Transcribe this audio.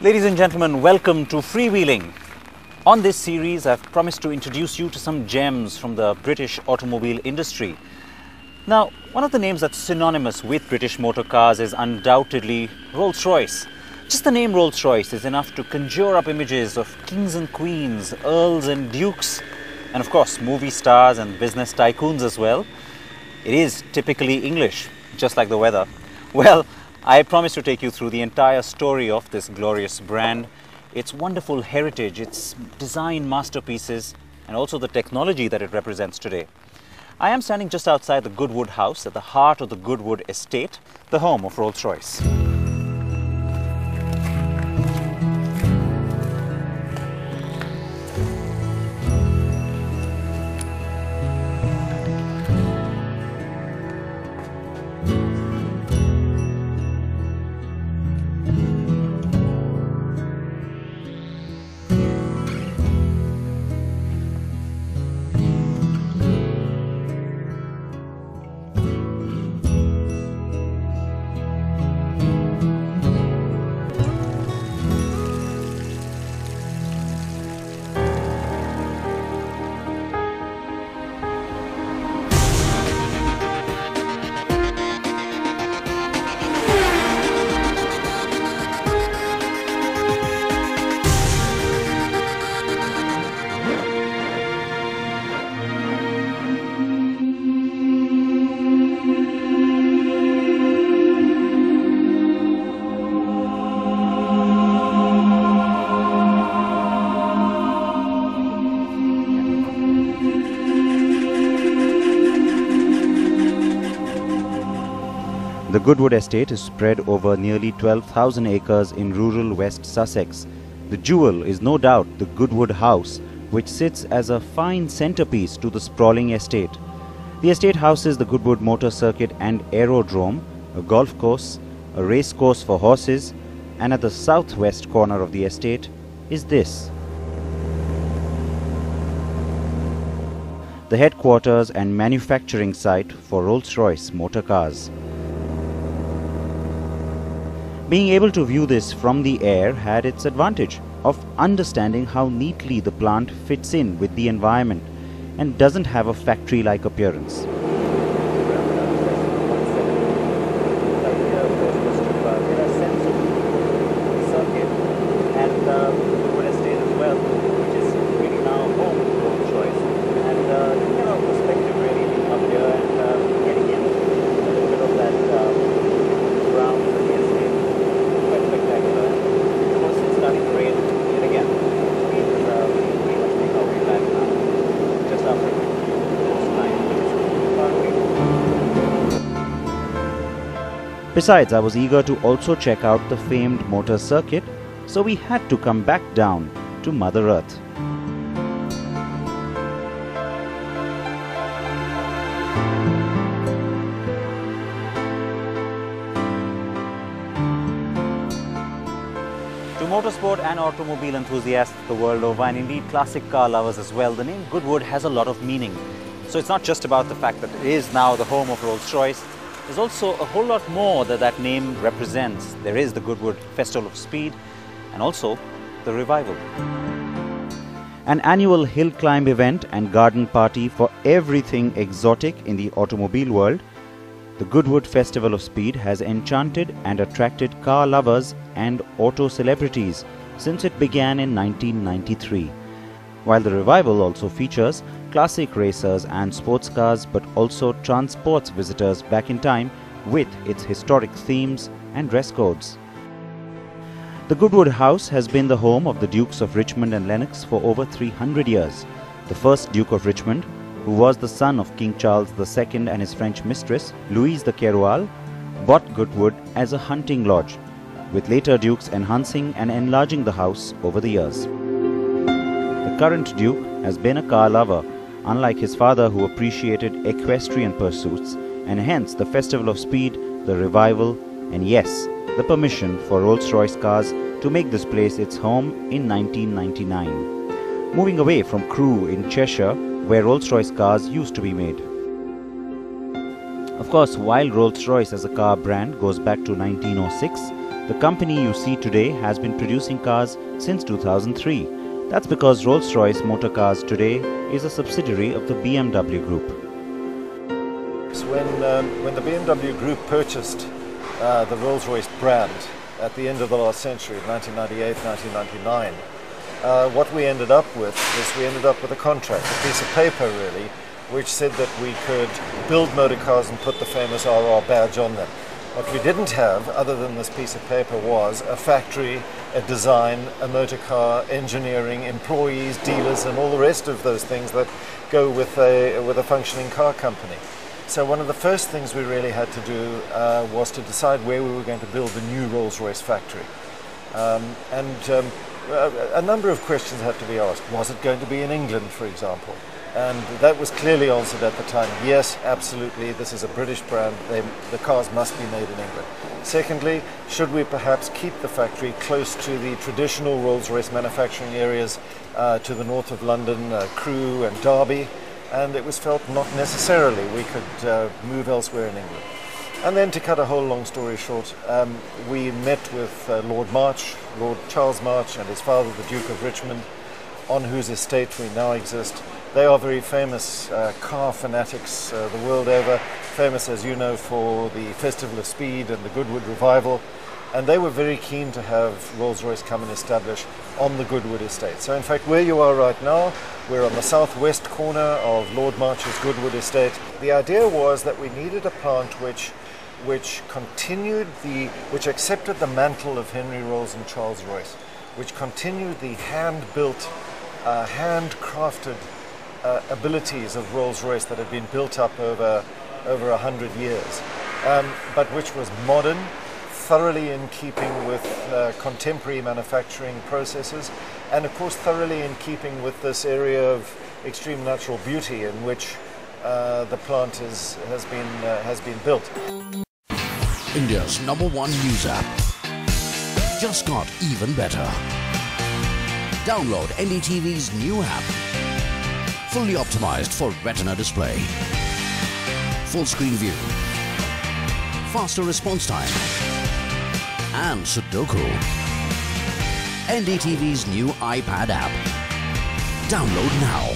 Ladies and gentlemen, welcome to Freewheeling. On this series, I've promised to introduce you to some gems from the British automobile industry. Now, one of the names that's synonymous with British motor cars is undoubtedly Rolls Royce. Just the name Rolls Royce is enough to conjure up images of kings and queens, earls and dukes, and of course, movie stars and business tycoons as well. It is typically English, just like the weather. Well, I promise to take you through the entire story of this glorious brand, its wonderful heritage, its design masterpieces, and also the technology that it represents today. I am standing just outside the Goodwood house at the heart of the Goodwood estate, the home of Rolls Royce. The Goodwood estate is spread over nearly 12,000 acres in rural West Sussex. The jewel is no doubt the Goodwood house, which sits as a fine centerpiece to the sprawling estate. The estate houses the Goodwood Motor Circuit and Aerodrome, a golf course, a race course for horses, and at the southwest corner of the estate is this: the headquarters and manufacturing site for Rolls Royce motor cars. Being able to view this from the air had its advantage of understanding how neatly the plant fits in with the environment and doesn't have a factory-like appearance. Besides, I was eager to also check out the famed motor circuit, so we had to come back down to Mother Earth. To motorsport and automobile enthusiasts the world over, and indeed classic car lovers as well, the name Goodwood has a lot of meaning. So it's not just about the fact that it is now the home of Rolls Royce. There's also a whole lot more that name represents. There is the Goodwood Festival of Speed and also the Revival. An annual hill climb event and garden party for everything exotic in the automobile world, the Goodwood Festival of Speed has enchanted and attracted car lovers and auto celebrities since it began in 1993. While the Revival also features classic racers and sports cars, but also transports visitors back in time with its historic themes and dress codes. The Goodwood House has been the home of the Dukes of Richmond and Lennox for over 300 years. The first Duke of Richmond, who was the son of King Charles II and his French mistress, Louise de Keroualle, bought Goodwood as a hunting lodge, with later dukes enhancing and enlarging the house over the years. The current Duke has been a car lover, unlike his father who appreciated equestrian pursuits, and hence the Festival of Speed, the Revival, and yes, the permission for Rolls-Royce cars to make this place its home in 1999, moving away from Crewe in Cheshire, where Rolls-Royce cars used to be made. Of course, while Rolls-Royce as a car brand goes back to 1906, The company you see today has been producing cars since 2003. That's because Rolls Royce Motor Cars today is a subsidiary of the BMW Group. When the BMW Group purchased the Rolls Royce brand at the end of the last century, 1998, 1999, what we ended up with a contract, a piece of paper really, which said that we could build motor cars and put the famous RR badge on them. What we didn't have, other than this piece of paper, was a factory, a design, a motor car, engineering, employees, dealers, and all the rest of those things that go with a functioning car company. So one of the first things we really had to do was to decide where we were going to build the new Rolls-Royce factory. A number of questions had to be asked. Was it going to be in England, for example? And that was clearly answered at the time. Yes, absolutely, this is a British brand. The cars must be made in England. Secondly, should we perhaps keep the factory close to the traditional Rolls-Royce manufacturing areas to the north of London, Crewe and Derby? And it was felt not necessarily we could move elsewhere in England. And then, to cut a whole long story short, we met with Lord Charles March, and his father, the Duke of Richmond, on whose estate we now exist. They are very famous car fanatics the world over, famous, as you know, for the Festival of Speed and the Goodwood Revival. And they were very keen to have Rolls-Royce come and establish on the Goodwood estate. So in fact, where you are right now, we're on the southwest corner of Lord March's Goodwood estate. The idea was that we needed a plant which accepted the mantle of Henry Rolls and Charles Royce, which continued the hand-built, handcrafted abilities of Rolls-Royce that had been built up over 100 years, but which was modern, thoroughly in keeping with contemporary manufacturing processes, and of course thoroughly in keeping with this area of extreme natural beauty in which the plant has been built. India's #1 news app just got even better. Download NDTV's new app. Fully optimized for retina display. Full screen view. Faster response time. And Sudoku. NDTV's new iPad app. Download now.